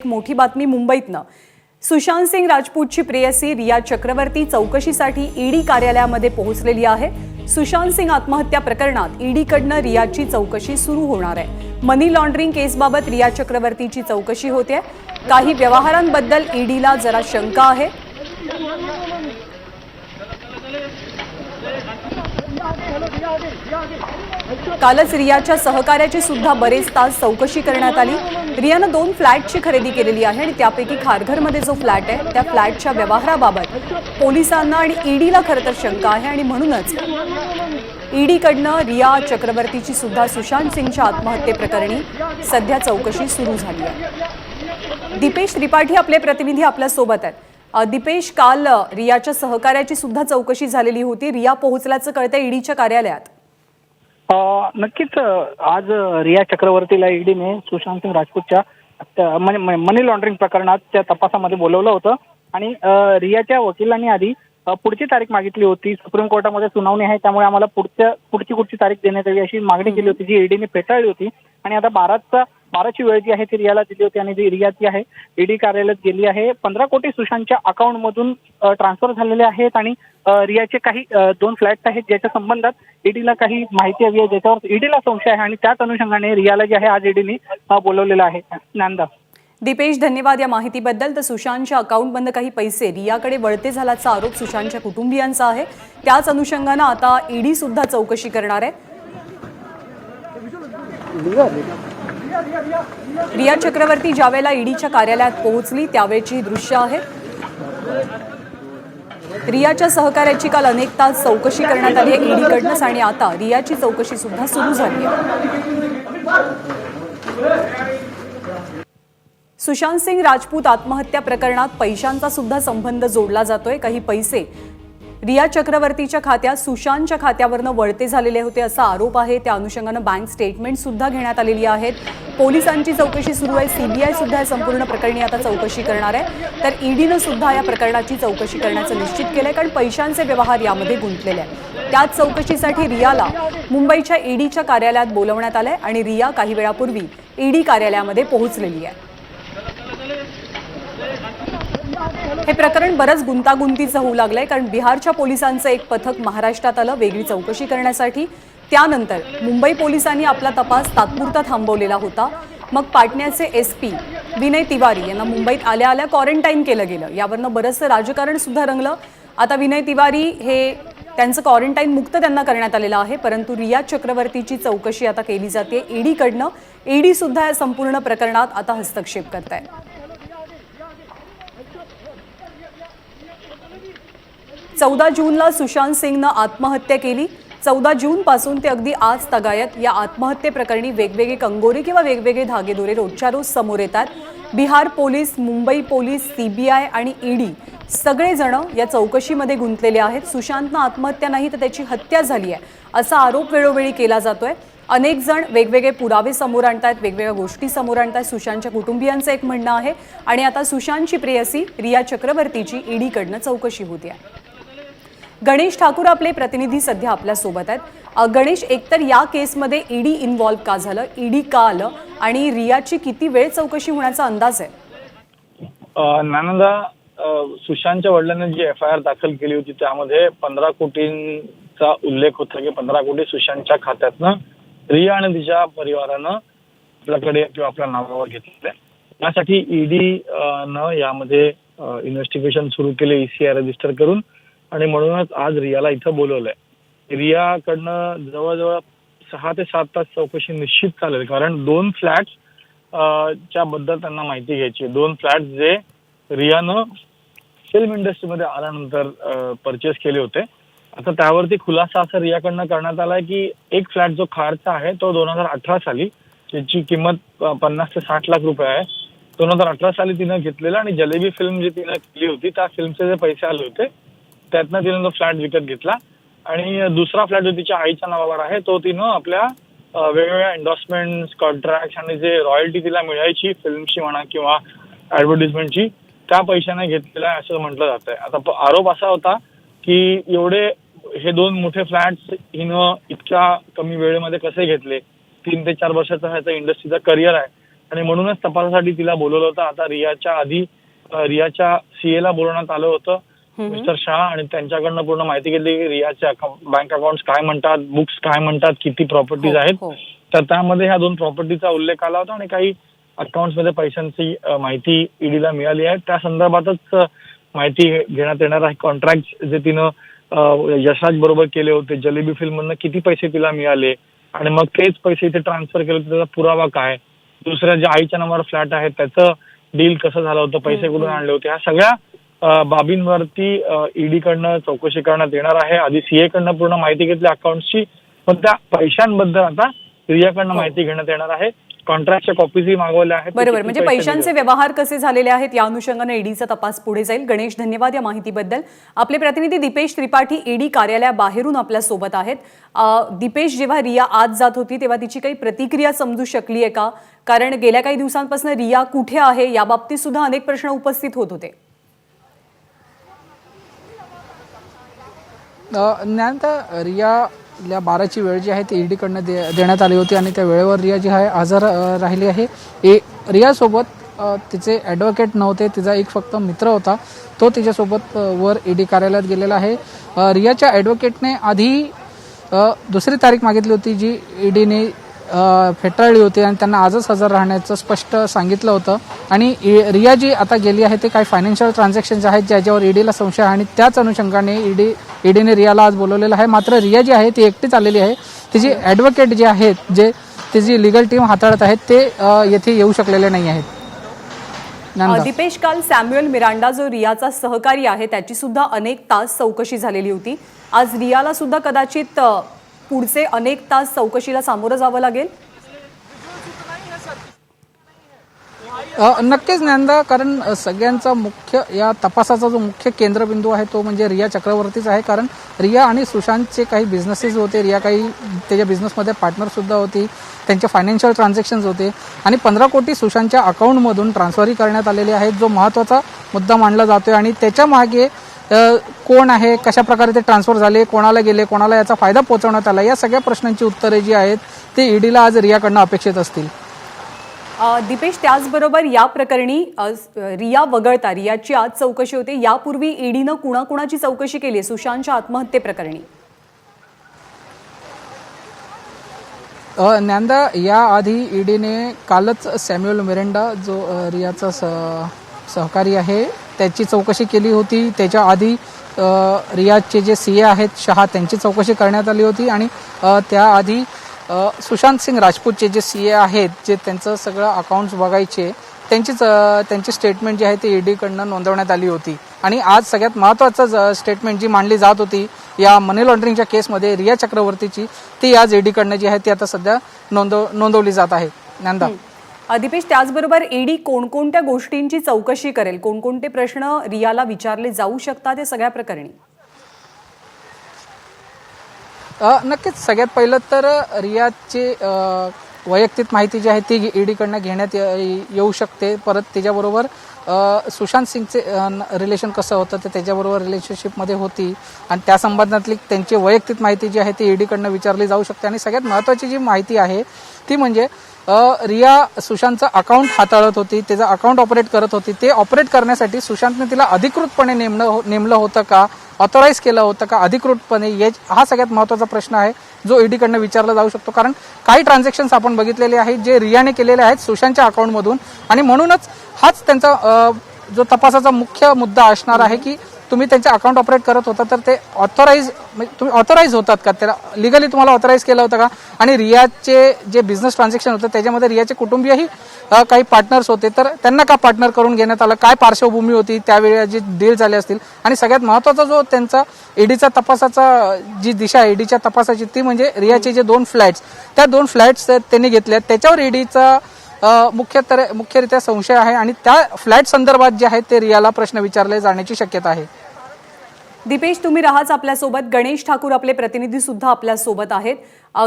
एक मोठी बातमी मुंबईतनं सुशांत सिंग राजपूतची प्रेयसी रिया चक्रवर्ती चौकशीसाठी ईडी कार्यालयामध्ये पोहोचलेली आहे। सुशांत सिंग आत्महत्या प्रकरणात ईडीकडनं रियाची चौकशी सुरू होणार आहे। मनी लॉन्ड्रिंग केसबाबत रिया चक्रवर्तीची चौकशी होते। काही व्यवहारांबद्दल ईडीला जरा शंका आहे। कालच रियाच्या सहकार्याची सुद्धा बरेच तास चौकशी करण्यात आली। रियानं 2 फ्लॅटची खरेदी केलेली आहे आणि त्यापैकी खारघरमध्ये जो फ्लॅट आहे त्या फ्लॅटच्या व्यवहाराबाबत पोलिसांना आणि ईडीला खरं तर शंका आहे आणि म्हणूनच ईडीकडनं रिया चक्रवर्तीची सुद्धा सुशांत सिंगच्या आत्महत्येप्रकरणी सध्या चौकशी सुरू झाली आहे। दीपेश त्रिपाठी आपले प्रतिनिधी आपल्या सोबत आहेत। दीपेश, काल रियाच्या सहकार्याची सुद्धा चौकशी झालेली होती। रिया पोहोचल्याचं कळतंय ईडीच्या कार्यालयात। नक्कीच आज रिया चक्रवर्तीला ईडीने सुशांत सिंग राजपूतच्या मनी लॉन्ड्रिंग प्रकरणाच्या तपासामध्ये बोलवलं होतं आणि रियाच्या वकिलांनी आधी पुढची तारीख मागितली होती। सुप्रीम कोर्टामध्ये सुनावणी आहे, त्यामुळे आम्हाला पुढची तारीख देण्यात यावी अशी मागणी केली होती, जी ईडीने फेटाळली होती। आणि आता 12ची वेळ जी आहे ती रियाला दिली होती आणि जी रिया ती आहे ईडी कार्यालयात गेली आहे। 15 कोटी सुशांतच्या अकाउंटमधून ट्रान्सफर झालेले आहेत आणि रियाचे काही 2 फ्लॅट्स आहेत ज्याच्या संबंधात ईडीला काही माहिती हवी आहे, ज्याच्यावर ईडीला संशय आहे आणि त्याच अनुषंगाने रियाला जे आहे आज ईडीने बोलवलेलं आहे। नंदा दीपेश, धन्यवाद या माहितीबद्दल। तर सुशांतच्या अकाउंटमधून काही पैसे रियाकडे वळते झाल्याचा आरोप सुशांतच्या कुटुंबियांचा आहे। त्याच अनुषंगाने आता ईडी सुद्धा चौकशी करणार आहे। रिया चक्रवर्ती ज्यावेळेला ईडीच्या कार्यालयात पोहोचली त्यावेळची दृश्य आहे। रियाच्या सहकार्याची काल अनेक तास चौकशी करण्यात आली आहे ईडीकडनं आणि आता रियाची चौकशी सुद्धा सुरू झाली आहे। सुशांत सिंग राजपूत आत्महत्या प्रकरणात पैशांचा सुद्धा संबंध जोडला जातोय। काही पैसे रिया चक्रवर्तीच्या खात्यात सुशांतच्या खात्यावरनं वळते झालेले होते असा आरोप आहे। त्या अनुषंगाने बँक स्टेटमेंट सुद्धा घेण्यात आलेली आहेत। पोलिसांची चौकशी सुरू आहे। सीबीआय सुद्धा या संपूर्ण प्रकरणी आता चौकशी करणार आहे। तर ईडीनं सुद्धा या प्रकरणाची चौकशी करण्याचं निश्चित केलंय, कारण पैशांचे व्यवहार यामध्ये गुंतलेले आहेत। त्याच चौकशीसाठी रियाला मुंबईच्या ईडीच्या कार्यालयात बोलवण्यात आलंय आणि रिया काही वेळापूर्वी ईडी कार्यालयामध्ये पोहोचलेली आहे। हे प्रकरण बरंच गुंतागुंतीचं होऊ लागलंय, कारण बिहारच्या पोलिसांचं एक पथक महाराष्ट्रात आलं वेगळी चौकशी करण्यासाठी। त्यानंतर मुंबई पोलिसांनी आपला तपास तात्पुरता थांबवलेला होता। मग पाटण्याचे एसपी विनय तिवारी यांना मुंबईत आल्या आल्या क्वारंटाईन केलं गेलं। यावरनं बरंचसं राजकारण सुद्धा रंगलं। आता विनय तिवारी हे त्यांचं क्वारंटाईन मुक्त त्यांना करण्यात आलेलं आहे, परंतु रिया चक्रवर्तीची चौकशी आता केली जाते ईडीकडनं। ईडी सुद्धा या संपूर्ण प्रकरणात आता हस्तक्षेप करत आहे। 14 जूनला सुशांत सिंगनं आत्महत्या केली। 14 जून पासून ते अगदी आज तगायत या आत्महत्येप्रकरणी वेगवेगळे कंगोरे किंवा वेगवेगळे धागेदोरे रोजच्या रोज समोर येतात। Bihar police, Mumbai police, CBI आणि ईडी सगळेजण या चौकशीमध्ये गुंतलेले आहेत। सुशांतनं आत्महत्या नाही तर त्याची हत्या झाली आहे असा आरोप वेळोवेळी केला जातोय। अनेक जण वेगवेगळे पुरावे समोर आणतात, वेगवेगळ्या गोष्टी समोर आणतात। सुशांतच्या कुटुंबियांचं एक म्हणणं आहे आणि आता सुशांतची प्रेयसी रिया चक्रवर्तीची ईडीकडनं चौकशी होते आहे। गणेश ठाकूर आपले प्रतिनिधी सध्या आपल्या सोबत आहेत। गणेश, एकतर या केसमध्ये ईडी इन्व्हॉल्व का झालं, ईडी का आलं आणि रियाची किती वेळ चौकशी होण्याचा अंदाज आहे? नानंदा, सुशांतच्या वडिलांनी जी FIR दाखल केली होती त्यामध्ये 15 कोटींचा उल्लेख होता की 15 कोटी सुशांतच्या खात्यातनं रिया आणि तिच्या परिवारानं आपल्याकडे किंवा आपल्या नावावर घेतलेले। यासाठी ईडी न यामध्ये इन्व्हेस्टिगेशन सुरू केले ECI रजिस्टर करून आणि म्हणूनच आज रियाला इथं बोलवलंय। रियाकडनं जवळजवळ 6 ते 7 तास चौकशी निश्चित चालेल, कारण 2 फ्लॅट्स च्या बद्दल त्यांना माहिती घ्यायची। 2 फ्लॅट्स जे रियानं फिल्म इंडस्ट्रीमध्ये आल्यानंतर परचेस केले होते। आता त्यावरती खुलासा असा रियाकडनं करण्यात आलाय की एक फ्लॅट जो खारचा आहे तो 2018 साली त्याची किंमत 50 ते 60 लाख रुपये आहे। 2018 साली तिनं घेतलेला आणि जलेबी फिल्म जी तिनं केली होती त्या फिल्मचे जे पैसे आले होते त्यातनं तिनं तो फ्लॅट विकत घेतला आणि दुसरा फ्लॅट जो तिच्या आईच्या नावावर आहे तो तिनं आपल्या वेगवेगळ्या एन्डॉर्समेंट, कॉन्ट्रॅक्ट आणि जे रॉयल्टी तिला मिळायची फिल्मची म्हणा किंवा ऍडव्हर्टिजमेंटची त्या पैशाने घेतलेला आहे असं म्हटलं जात आहे। आता आरोप असा होता की एवढे हे 2 मोठे फ्लॅट्स हिनं इतक्या कमी वेळेमध्ये कसे घेतले। 3 ते 4 वर्षाचा ह्याचा इंडस्ट्रीचा करिअर आहे आणि म्हणूनच तपासासाठी तिला बोलवलं होतं. आता रियाच्या सीए ला बोलवण्यात आलं होतं, मिस्टर शाह, आणि त्यांच्याकडनं पूर्ण माहिती घेतली की रियाचे बँक अकाउंट काय म्हणतात, बुक्स काय म्हणतात, किती प्रॉपर्टीज आहेत. तर त्यामध्ये ह्या 2 प्रॉपर्टीचा उल्लेख आला होता आणि काही अकाउंट मध्ये पैशांची माहिती ईडीला मिळाली आहे. त्या संदर्भातच माहिती घेण्यात येणार आहे. कॉन्ट्रॅक्ट जे तिनं यशराज बरोबर केले होते, जलेबी फिल्म मधनं किती पैसे तिला मिळाले आणि मग तेच पैसे इथे ट्रान्सफर केले होते, त्याचा पुरावा काय, दुसऱ्या ज्या आईच्या नावावर फ्लॅट आहे त्याचं डील कसं झालं होतं, पैसे कुठून आणले होते, ह्या सगळ्या बाबींवरती ईडी कडनं चौकशी करण्यात येणार आहे. आधी सीए कडनं पूर्ण माहिती घेतली अकाउंटची, पण त्या पैशांबद्दल आता रियाकडनं माहिती घेण्यात येणार आहे. कॉन्ट्रॅक्टच्या कॉपीजही मागवल्या आहेत. बरोबर, म्हणजे पैशांचे व्यवहार कसे झालेले आहेत या अनुषंगाने ईडीचा तपास पुढे जाईल. गणेश, धन्यवाद या माहितीबद्दल. आपले प्रतिनिधी दीपेश त्रिपाठी ईडी कार्यालयाबाहेरून आपल्या सोबत आहेत. दीपेश, जेव्हा रिया आज जात होती तेव्हा तिची काही प्रतिक्रिया समजू शकली आहे का? कारण गेल्या काही दिवसांपासून रिया कुठे आहे याबाबतीत सुद्धा अनेक प्रश्न उपस्थित होत होते. ज्ञानता, रियाला 12ची वेळ जी आहे ती ईडीकडनं देण्यात आली होती आणि त्या वेळेवर रिया जी आहे हजर राहिली आहे. रियासोबत तिचे ॲडव्होकेट नव्हते, तिचा एक फक्त मित्र होता, तो तिच्यासोबत वर ईडी कार्यालयात गेलेला आहे. रियाच्या ॲडव्होकेटने आधी 2री तारीख मागितली होती जी ईडीने फेटाळली होती आणि त्यांना आजच हजर राहण्याचं स्पष्ट सांगितलं होतं. आणि रिया जी आता गेली आहे ते काही फायनान्शियल ट्रान्झॅक्शन्स आहेत ज्याच्यावर ईडीला संशय आहे आणि त्याच अनुषंगाने ईडीने रियाला आज बोलवलेलं आहे. मात्र रिया जी आहे ती एकटीच आलेली आहे. तिची ॲडव्होकेट जे आहेत, जे तिची लिगल टीम हाताळत आहेत, ते येथे येऊ शकलेले नाही आहेत. दीपेश, काल सॅम्युअल मिरांडा जो रियाचा सहकारी आहे त्याची सुद्धा अनेक तास चौकशी झालेली होती. आज रियाला सुद्धा कदाचित पुढचे अनेक तास चौकशीला सामोरं जावं लागेल. नक्कीच ज्ञानदा, कारण सगळ्यांचा मुख्य या तपासाचा जो मुख्य केंद्रबिंदू आहे तो म्हणजे रिया चक्रवर्तीच आहे. कारण रिया आणि सुशांतचे काही बिझनेसेस होते, रिया काही त्याच्या बिझनेसमध्ये पार्टनर सुद्धा होती, त्यांचे फायनान्शियल ट्रान्झॅक्शन्स होते आणि 15 कोटी सुशांतच्या अकाउंटमधून ट्रान्सफरही करण्यात आलेले आहेत, जो महत्त्वाचा मुद्दा मानला जातोय. आणि त्याच्या मागे कोण आहे, कशा प्रकारे ते ट्रान्सफर झाले, कोणाला गेले, कोणाला याचा फायदा पोहोचवण्यात आला, या सगळ्या प्रश्नांची उत्तरे जी आहेत ते ईडीला आज रियाकडनं अपेक्षित असतील. दीपेश, त्याचबरोबर या प्रकरणी रिया वगळता रियाची आज चौकशी होते, यापूर्वी ईडीनं कुणाकुणाची चौकशी केली सुशांतच्या आत्महत्येप्रकरणी? ज्ञानदा, याआधी ईडीने कालच सॅम्युअल मिरांडा जो रियाचा सहकारी आहे त्याची चौकशी केली होती. त्याच्या आधी रियाचे जे सीए आहेत शहा, त्यांची चौकशी करण्यात आली होती आणि त्याआधी सुशांत सिंग राजपूतचे जे सीए आहेत, जे त्यांचं सगळं अकाउंट्स बघायचे, त्यांची स्टेटमेंट जी आहे ती ईडीकडनं नोंदवण्यात आली होती. आणि आज सगळ्यात महत्त्वाचं स्टेटमेंट जी मांडली जात होती या मनी लॉन्ड्रिंगच्या केसमध्ये रिया चक्रवर्तीची, ती आज ईडीकडनं जी आहे ती आता सध्या नोंदवली जात आहे. ज्ञानदा, दीपेश, त्याचबरोबर ईडी कोणकोणत्या गोष्टींची चौकशी करेल, कोणकोणते प्रश्न रियाला विचारले जाऊ शकतात या सगळ्या प्रकरणी? नक्कीच सगळ्यात पहिलं तर रियाची वैयक्तिक माहिती जी आहे ती ईडीकडनं घेण्यात येऊ शकते. परत त्याच्याबरोबर सुशांत सिंगचे रिलेशन कसं होतं ते त्याच्याबरोबर रिलेशनशिपमध्ये होती आणि त्या संबंधातली त्यांची वैयक्तिक माहिती जी आहे ती ईडीकडनं विचारली जाऊ शकते. आणि सगळ्यात महत्त्वाची जी माहिती आहे ती म्हणजे रिया सुशांतचं अकाउंट हाताळत होती, त्याचं अकाउंट ऑपरेट करत होती. ते ऑपरेट करण्यासाठी सुशांतने तिला अधिकृतपणे नेमलं होतं का, ऑथोराईज केलं होतं का अधिकृतपणे, हा सगळ्यात महत्त्वाचा प्रश्न आहे जो ईडीकडनं विचारला जाऊ शकतो. कारण काही ट्रान्झॅक्शन्स आपण बघितलेले आहेत जे रियाने केलेले आहेत सुशांतच्या अकाउंटमधून आणि म्हणूनच हाच त्यांचा जो तपासाचा मुख्य मुद्दा असणार आहे की तुम्ही त्यांचे अकाउंट ऑपरेट करत होता तर ते तुम्ही ऑथोराईज होतात का, त्याला लिगली तुम्हाला ऑथोराईज केलं होतं का. आणि रियाचे जे बिझनेस ट्रान्झॅक्शन होतं त्याच्यामध्ये रियाचे कुटुंबीयही काही पार्टनर्स होते, तर त्यांना का पार्टनर करून घेण्यात आलं, काय पार्श्वभूमी होती, त्यावेळी जे डील झाले असतील. आणि सगळ्यात महत्त्वाचा जो त्यांचा ईडीचा तपासाचा जी दिशा आहे ईडीच्या तपासाची ती म्हणजे रियाचे जे 2 फ्लॅट्स, त्या 2 फ्लॅट्स त्यांनी घेतल्या, त्याच्यावर ईडीचा मुख्यरित्या संशय आहे आणि त्या फ्लॅट संदर्भात जे आहेत ते रियाला प्रश्न विचारले जाण्याची शक्यता आहे. दीपेश, तुम्ही राहाच आपल्यासोबत. गणेश ठाकूर आपले प्रतिनिधी सुद्धा आपल्यासोबत आहेत.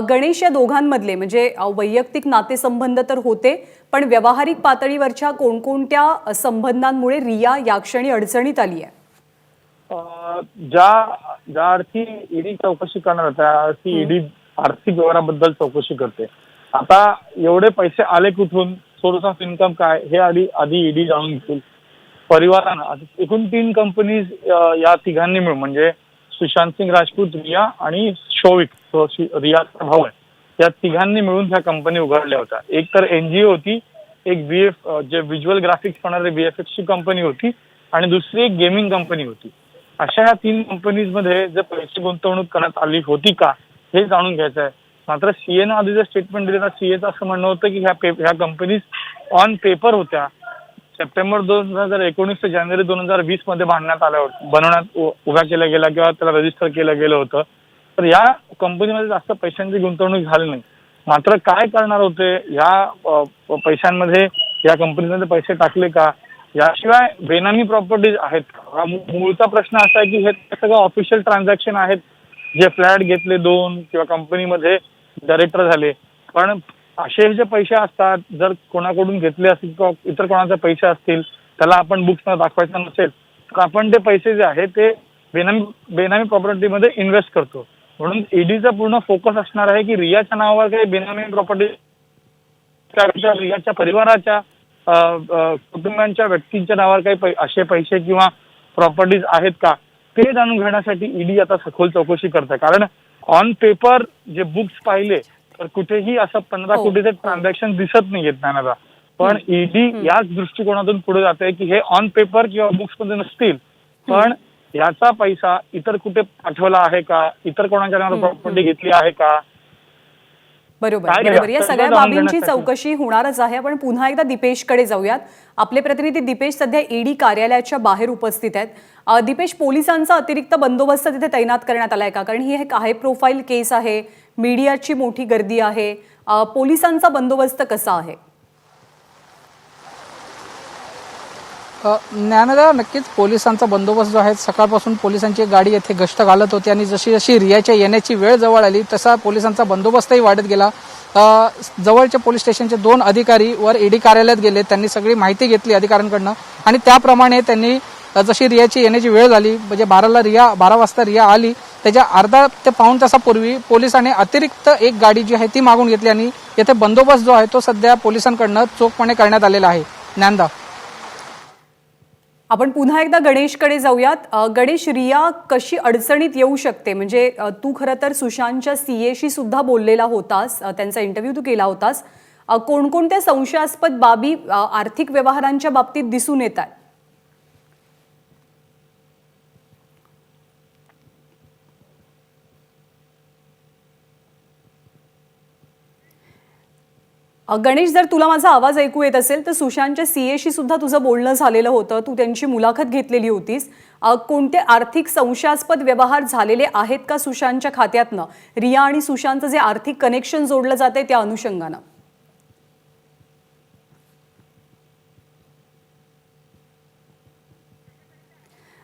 गणेश, या दोघांमधले म्हणजे वैयक्तिक नातेसंबंध तर होते, पण व्यावहारिक पातळीवरच्या कोणकोणत्या संबंधांमुळे रिया या क्षणी अडचणीत आली आहे? ज्या अर्थी ईडी चौकशी करणार त्या अर्थी ईडी आर्थिक व्यवहाराबद्दल चौकशी करते. आता एवढे पैसे आले कुठून, सोर्स ऑफ इन्कम काय हे आधी ईडी जाणून घेईल. परिवारानं आता एकूण 3 कंपनीज या तिघांनी मिळून म्हणजे सुशांत सिंग राजपूत, रिया आणि शोविक, तो रियाचा भाऊ आहे, या तिघांनी मिळून ह्या कंपनी उघडल्या होत्या. एक तर एनजीओ होती, एक जे व्हिज्युअल ग्राफिक्स बनवणारे VFXची कंपनी होती आणि दुसरी एक गेमिंग कंपनी होती. अशा या 3 कंपनीजमध्ये जे पैसे गुंतवणूक करण्यात आली होती का हे जाणून घ्यायचं आहे. मात्र सीएनं आधी जे स्टेटमेंट दिलं सीएचं असं म्हणणं होतं की ह्या कंपनीज ऑन पेपर होत्या. सप्टेंबर 2019 ते जानेवारी 2020 मध्ये बनवण्यात उभ्या केल्या गेल्या किंवा त्याला रजिस्टर केलं गेलं होतं. तर या कंपनीमध्ये जास्त पैशांची गुंतवणूक झाली नाही. मात्र काय करणार होते ह्या पैशांमध्ये, या कंपनीमध्ये पैसे टाकले का, याशिवाय बेनामी प्रॉपर्टीज आहेत का, हा मूळचा प्रश्न असा आहे की हे सगळं ऑफिशियल ट्रान्झॅक्शन आहेत, जे फ्लॅट घेतले 2 किंवा कंपनीमध्ये डायरेक्टर झाले. पण असे जे पैसे असतात जर कोणाकडून घेतले असतील किंवा इतर कोणाचे पैसे असतील, त्याला आपण बुक्सना दाखवायचं नसेल तर आपण ते पैसे जे आहेत ते बेनामी प्रॉपर्टीमध्ये इन्व्हेस्ट करतो. म्हणून ईडीचा पूर्ण फोकस असणार आहे की रियाच्या नावावर काही बेनामी प्रॉपर्टी, रियाच्या परिवाराच्या कुटुंबांच्या व्यक्तींच्या नावावर काही असे पैसे किंवा प्रॉपर्टीज आहेत का ते जाणून घेण्यासाठी ईडी आता सखोल चौकशी करते. कारण ऑन पेपर जे बुक्स पाहिले तर कुठेही असं 15 कोटीचे ट्रान्झॅक्शन दिसत नाहीयेत ज्ञानाला. पण ईडी याच दृष्टिकोनातून पुढे जाते की हे ऑन पेपर किंवा बुक्स मध्ये नसतील, पण याचा पैसा इतर कुठे पाठवला आहे का, इतर कोणाच्या नावावर प्रॉपर्टी घेतली आहे का. बरोबर. या सगळ्या बाबींची चौकशी होणारच आहे. आपण पुन्हा एकदा दीपेशकडे जाऊयात. आपले प्रतिनिधी दीपेश सध्या ईडी कार्यालयाच्या बाहेर उपस्थित आहेत. दीपेश, पोलिसांचा अतिरिक्त बंदोबस्त तिथे तैनात करण्यात आलाय का? कारण ही एक हाय प्रोफाईल केस आहे, मीडियाची मोठी गर्दी आहे, पोलिसांचा बंदोबस्त कसा आहे? ज्ञानदा, नक्कीच पोलिसांचा बंदोबस्त जो आहे, सकाळपासून पोलिसांची गाडी येथे गस्त घालत होती आणि जशी जशी रियाच्या येण्याची वेळ जवळ आली तसा पोलिसांचा बंदोबस्तही वाढत गेला. जवळच्या पोलीस स्टेशनचे 2 अधिकारी वर ईडी कार्यालयात गेले. त्यांनी सगळी माहिती घेतली अधिकाऱ्यांकडनं आणि त्याप्रमाणे त्यांनी जशी रियाची येण्याची वेळ झाली, म्हणजे 12 वाजता रिया आली, त्याच्या अर्धा ते पाऊण तासापूर्वी पोलिसांनी अतिरिक्त एक गाडी जी आहे ती मागून घेतली आणि येथे बंदोबस्त जो आहे तो सध्या पोलिसांकडनं चोखपणे करण्यात आलेला आहे. ज्ञानदा, आपण पुन्हा एकदा गणेशकडे जाऊयात. गणेश, रिया कशी अडचणीत येऊ शकते? म्हणजे तू खरं तर सुशांतच्या सीएशी सुद्धा बोललेला होतास, त्यांचा इंटरव्ह्यू तू केला होतास. कोणकोणत्या संशयास्पद बाबी आर्थिक व्यवहारांच्या बाबतीत दिसून येतात? गणेश, जर तुला माझा आवाज ऐकू येत असेल तर सुशांतच्या सीएशी सुद्धा तुझं बोलणं झालेलं होतं, तू त्यांची मुलाखत घेतलेली होतीस. कोणते आर्थिक संशयास्पद व्यवहार झालेले आहेत का सुशांतच्या खात्यातनं? रिया आणि सुशांतचं जे आर्थिक कनेक्शन जोडलं जाते त्या अनुषंगानं.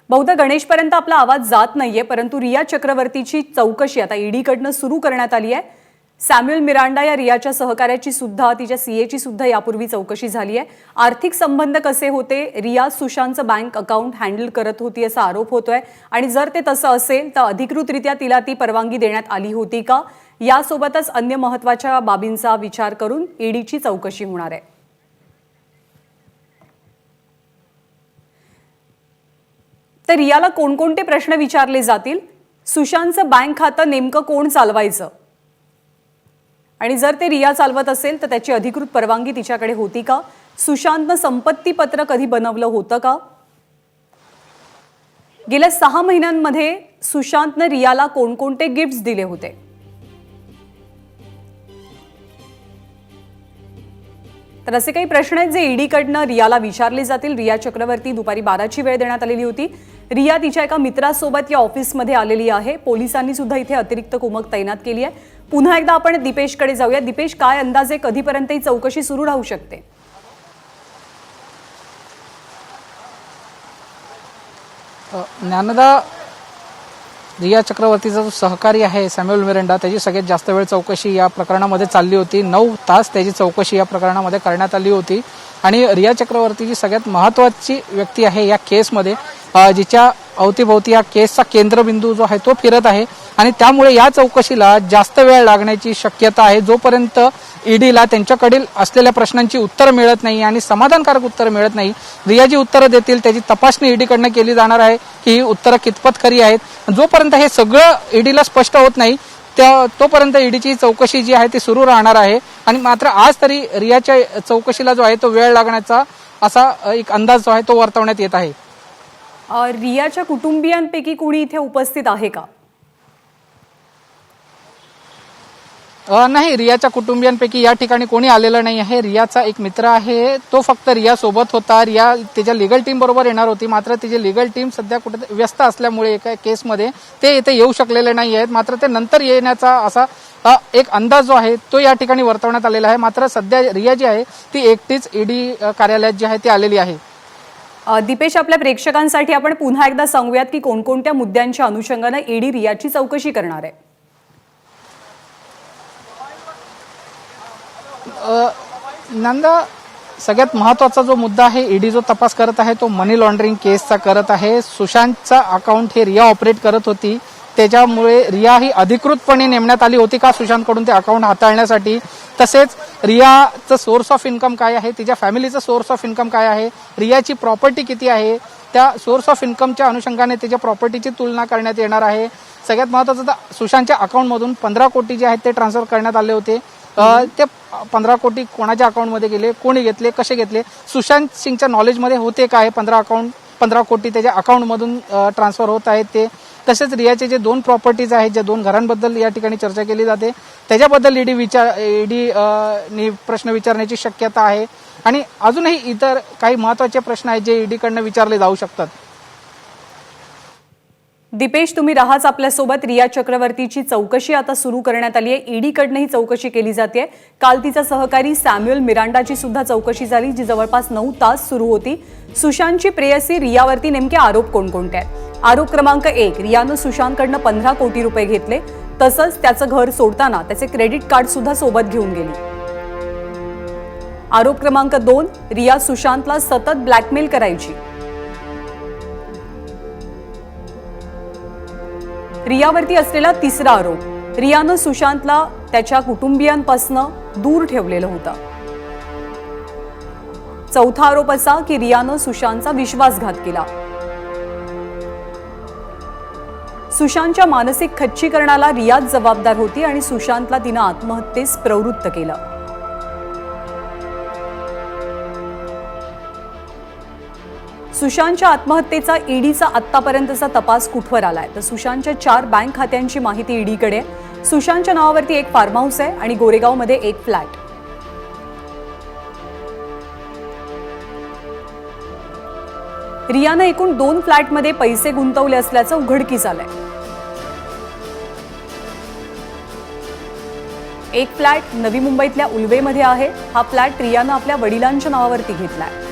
बहुधा गणेशपर्यंत आपला आवाज जात नाहीये, परंतु रिया चक्रवर्तीची चौकशी आता ईडीकडनं सुरू करण्यात आली आहे. सॅम्युअल मिरांडा या रियाच्या सहकार्याची सुद्धा, तिच्या सीएची सुद्धा यापूर्वी चौकशी झाली आहे. आर्थिक संबंध कसे होते, रिया सुशांतचं बँक अकाउंट हँडल करत होती असा आरोप होतोय आणि जर ते तसं असेल तर अधिकृतरित्या तिला ती परवानगी देण्यात आली होती का, यासोबतच अन्य महत्त्वाच्या बाबींचा विचार करून ईडीची चौकशी होणार आहे. तर रियाला कोणकोणते प्रश्न विचारले जातील? सुशांतचं बँक खातं नेमकं कोण चालवायचं आणि जर ते रिया चालवत असेल तर त्याची अधिकृत परवानगी तिच्याकडे होती का? सुशांतनं संपत्ती पत्र कधी बनवलं होतं का? गेल्या 6 महिन्यांमध्ये सुशांतनं रियाला कोणकोणते गिफ्ट्स दिले होते? तर असे काही प्रश्न आहेत जे ईडीकडनं रियाला विचारले जातील. रिया चक्रवर्ती दुपारी 12ची वेळ देण्यात आलेली होती. रिया तिच्या एका मित्रासोबत या ऑफिसमध्ये आलेली आहे. पोलिसांनी सुद्धा इथे अतिरिक्त कुमक तैनात केली आहे. पुन्हा एकदा आपण दीपेशकडे जाऊया. दीपेश, काय अंदाजे कधीपर्यंत ही चौकशी सुरू राहू शकते? ज्ञानदा, रिया चक्रवर्तीचा जो सहकारी आहे सॅम्युअल मिरांडा, त्याची सगळ्यात जास्त वेळ चौकशी या प्रकरणामध्ये चालली होती. 9 तास त्याची चौकशी या प्रकरणामध्ये करण्यात आली होती आणि रिया चक्रवर्तीची सगळ्यात महत्त्वाची व्यक्ती आहे या केसमध्ये, जिच्या अवतीभोवती या केसचा केंद्रबिंदू जो आहे तो फिरत आहे आणि त्यामुळे या चौकशीला जास्त वेळ लागण्याची शक्यता आहे. जोपर्यंत ईडीला त्यांच्याकडील असलेल्या प्रश्नांची उत्तरं मिळत नाही आणि समाधानकारक उत्तरं मिळत नाही. रिया जी उत्तरं देतील त्याची तपासणी ईडीकडनं केली जाणार आहे की ही उत्तरं कितपत खरी आहेत. जोपर्यंत हे सगळं ईडीला स्पष्ट होत नाही तोपर्यंत ईडीची चौकशी जी आहे ती सुरू राहणार आहे. आणि मात्र आज तरी रियाच्या चौकशीला जो आहे तो वेळ लागण्याचा असा एक अंदाज जो आहे तो वर्तवण्यात येत आहे. रियाच्या कुटुंबियांपैकी कोणी इथे उपस्थित आहे का? नाही, रियाच्या कुटुंबियांपैकी या ठिकाणी कोणी आलेलं नाही आहे. रियाचा एक मित्र आहे, तो फक्त रिया सोबत होता. रिया त्याच्या लिगल टीम बरोबर येणार होती, मात्र तिची लिगल टीम सध्या कुठे व्यस्त असल्यामुळे एका केसमध्ये ते इथे येऊ शकलेले नाही आहेत. मात्र ते नंतर येण्याचा असा एक अंदाज जो आहे तो या ठिकाणी वर्तवण्यात आलेला आहे. मात्र सध्या रिया जी आहे ती एकटीच ईडी कार्यालयात जी आहे ती आलेली आहे. दीपेश, आपल्या प्रेक्षकांसाठी आपण पुन्हा एकदा सांगूयात की कोणकोणत्या मुद्द्यांच्या अनुषंगाने ईडी रियाची चौकशी करणार आहे. नंदा, सगळ्यात महत्त्वाचा जो मुद्दा आहे, ईडी जो तपास करत आहे तो मनी लॉन्ड्रिंग केसचा करत आहे. सुशांतचा अकाउंट हे रिया ऑपरेट करत होती, त्याच्यामुळे रिया ही अधिकृतपणे नेमण्यात आली होती का सुशांतकडून ते अकाउंट हाताळण्यासाठी. तसेच रियाचं सोर्स ऑफ इन्कम काय आहे, तिच्या फॅमिलीचं सोर्स ऑफ इन्कम काय आहे, रियाची प्रॉपर्टी किती आहे, त्या सोर्स ऑफ इन्कमच्या अनुषंगाने त्याच्या प्रॉपर्टीची तुलना करण्यात येणार आहे. सगळ्यात महत्त्वाचं तर सुशांतच्या अकाउंटमधून 15 कोटी जे आहेत ते ट्रान्सफर करण्यात आले होते. ते 15 कोटी कोणाच्या अकाउंटमध्ये गेले, कोणी घेतले, कसे घेतले, सुशांत सिंगच्या नॉलेजमध्ये होते काय 15 कोटी त्याच्या अकाउंटमधून ट्रान्सफर होत आहेत ते. तसेच रियाचे जे 2 प्रॉपर्टीज आहेत, ज्या 2 घरांबद्दल या ठिकाणी चर्चा केली जाते, त्याच्याबद्दल ईडी प्रश्न विचारण्याची शक्यता आहे. आणि अजूनही इतर काही महत्त्वाचे प्रश्न आहेत जे ईडीकडनं विचारले जाऊ शकतात. दीपेश, तुम्ही राहाच आपल्यासोबत. रिया चक्रवर्तीची चौकशी आता सुरू करण्यात आली आहे. ईडीकडनं ही चौकशी केली जाते. काल तिचा सहकारी सॅम्युअल मिरांडाची सुद्धा चौकशी झाली, जी जवळपास 9 तास सुरू होती. सुशांतची प्रेयसी रियावरती नेमके आरोप कोणकोणते आहेत? आरोप क्रमांक 1, रियानं सुशांतकडनं 15 कोटी रुपये घेतले, तसंच त्याचं घर सोडताना त्याचे क्रेडिट कार्ड सुद्धा सोबत घेऊन गेली. आरोप क्रमांक 2, रिया सुशांतला सतत ब्लॅकमेल करायची. रियावरती असलेला तिसरा आरोप, रियानं सुशांतला त्याच्या कुटुंबियांपासून दूर ठेवलेलं होतं. चौथा आरोप असा की रियानं सुशांतचा विश्वासघात केला. सुशांतच्या मानसिक खच्चीकरणाला रियाच जबाबदार होती आणि सुशांतला तिनं आत्महत्येस प्रवृत्त केलं. सुशांतच्या आत्महत्येचा ईडीचा आतापर्यंतचा तपास कुठवर आलाय तर सुशांतच्या 4 बँक खात्यांची माहिती ईडीकडे. सुशांतच्या नावावरती एक फार्म हाऊस आहे आणि गोरेगावमध्ये एक फ्लॅट. रियानं एकूण 2 फ्लॅटमध्ये पैसे गुंतवले असल्याचं उघडकीस आलंय. एक फ्लॅट नवी मुंबईतल्या उल्वेमध्ये आहे. हा फ्लॅट रियानं आपल्या वडिलांच्या नावावरती घेतलाय.